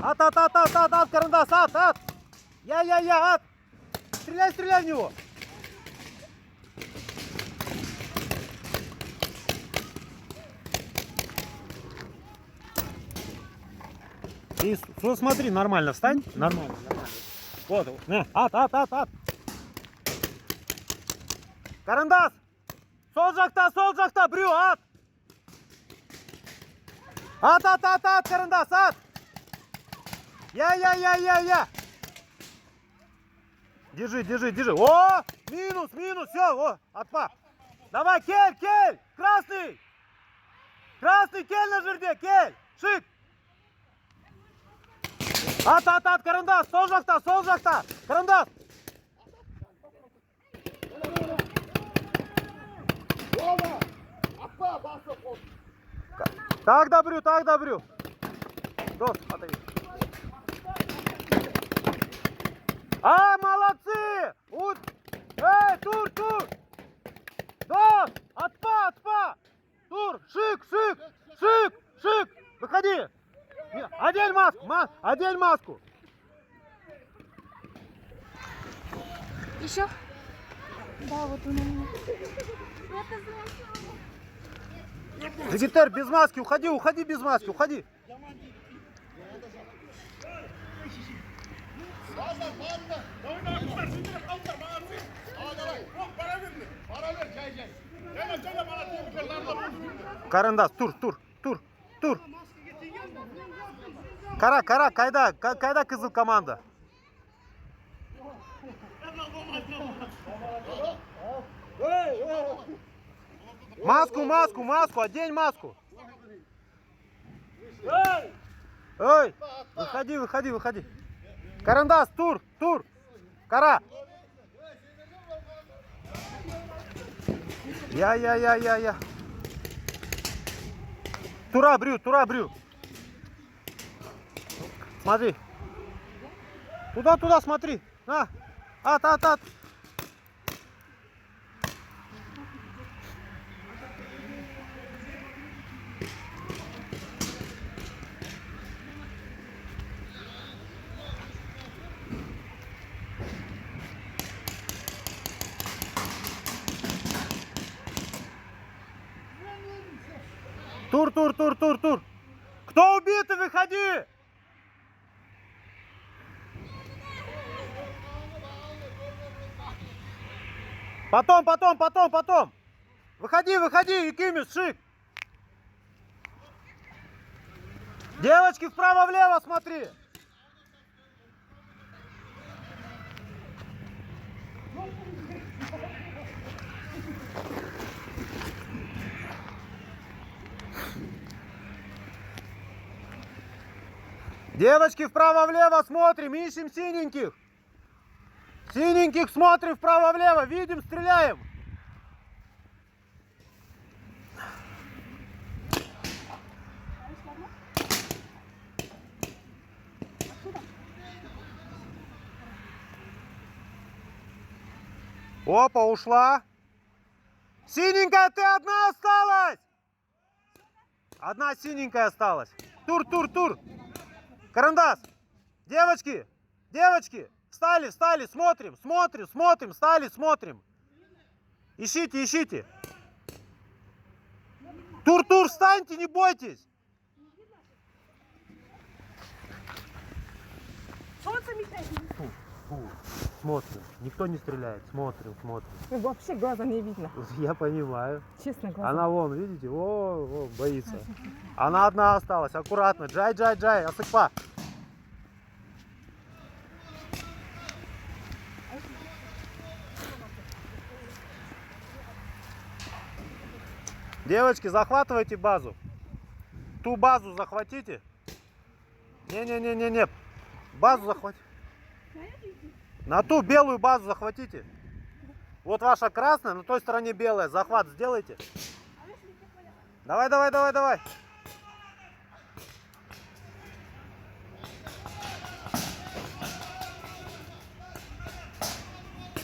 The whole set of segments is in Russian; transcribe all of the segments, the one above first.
От, карандас, от. Я, от. Стреляй в него. И, смотри, нормально встань. Нормально. Вот, от. Карандас. Сол жақта, біреу, от. От, карандас, от. Я. Держи. О, минус, все, о, отпа. Давай, кель, красный, кель на жерде, кель, шик. От, карандас, сол жақта, карандас. Так добрю. Дос, отойди. Молодцы! Эй, тур! Дос, отпа! Тур, шик! Выходи! Одень маску! Еще? Да, вот у меня. Вегетер, без маски, уходи без маски, уходи. Карандас, тур. Кара, кайда кызыл команда? Маску, одень маску. Эй, выходи. Карандас, тур. Кара. Я. Тура брю. Смотри. Туда смотри. На. От. Тур. Кто убитый, выходи! Потом. Выходи, Якимис, шик. Девочки, вправо-влево смотри. Девочки, вправо-влево смотрим, ищем синеньких. Синеньких смотрим вправо-влево, видим, стреляем. Опа, ушла. Синенькая, ты одна осталась. Одна синенькая осталась. Тур. Карандас. Девочки. Встали, смотрим. Встали, смотрим. Ищите. Тур, встаньте, не бойтесь. Смотрим. Никто не стреляет. Смотрим. Ну, вообще глаза не видно. Я понимаю. Честно, глаза. Она вон, видите? О, боится. Она одна осталась. Аккуратно. Джай. Осыпа. Девочки, захватывайте базу. Ту базу захватите. Не. Базу захватите. На ту белую базу захватите. Вот ваша красная, на той стороне белая. Захват сделайте. Давай.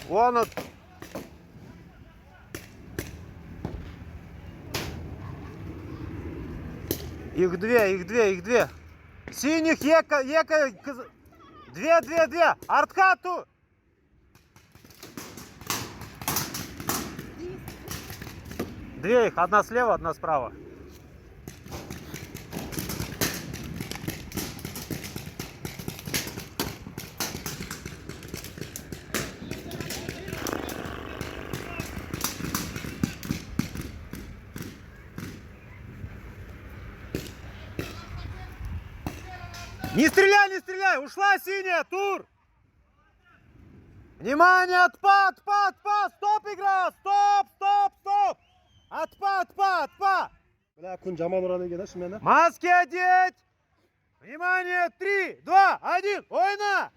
Вон он. Их две. Синих ека. Две. Арткату. Две их. Одна слева, одна справа. Не стреляй! Ушла синяя, тур! Внимание, отпад! Стоп, игра! Стоп! Отпад! Бля, кун жаман ұрады екен, шын мені. Маски одеть! Внимание, 3, 2, 1, ойна!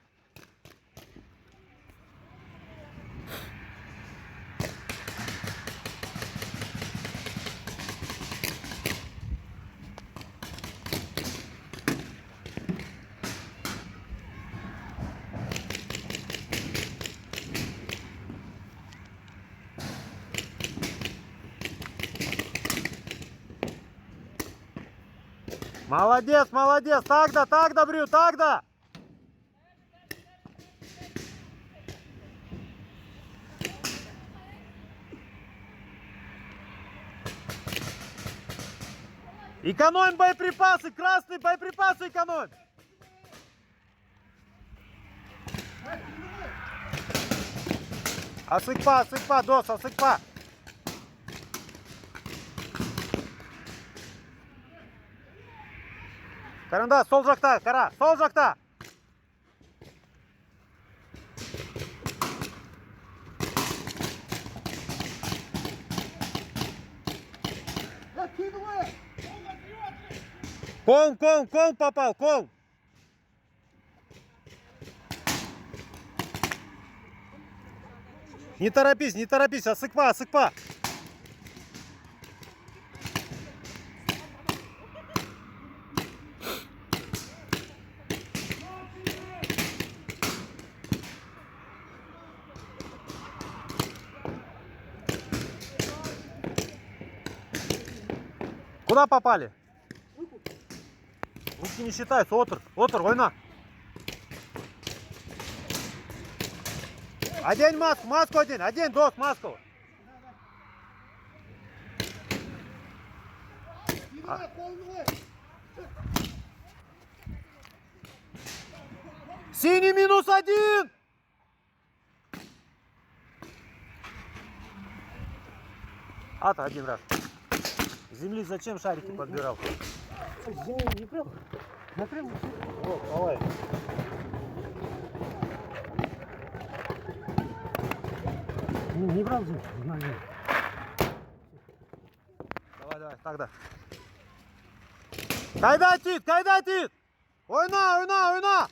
Молодец! Так да, Брю, так да! Экономь боеприпасы, красные боеприпасы экономь! Асыкпа, дос, асыкпа! Каранда, сол жақта, қара, сол жақта! Ком попал, ком! Не торопись, асыкпа! Куда попали? Руки не считаются, отр, война. Одень маску одень, дос, маску. Синий -1! Ата, один раз. Земли зачем шарики подбирал? Не прям. Вот, давай. Не брал же. Давай, тогда. Кайда тит! Ойна!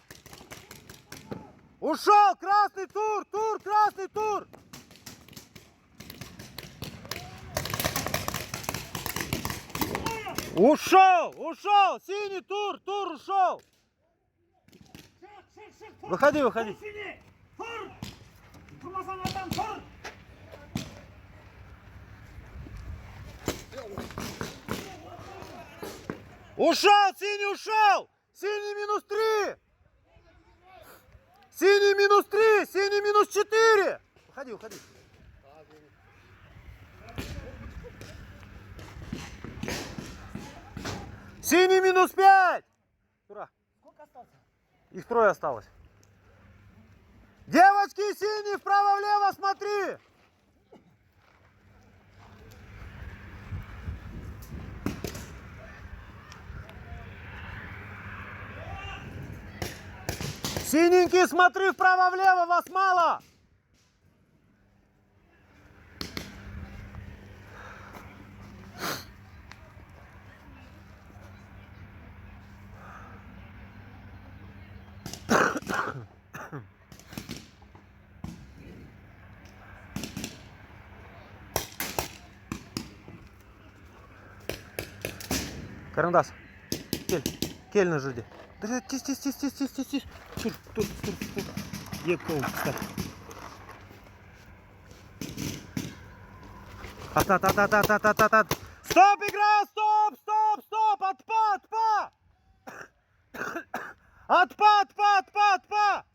Ушел! Красный тур! Красный тур! Ушел! Синий тур ушел! Выходи! Синий ушел! Синий -3! Синий -3! Синий -4! Выходи! Синий -5! Ура! Сколько остался? Их 3 осталось. Девочки, синий, вправо-влево смотри! Синенький, смотри вправо-влево, вас мало! Карандас, кель на жиде. Тише. Тур. Епков, встать. Стоп, игра! Стоп! Отпа! Отпа, отпа, отпа, отпа!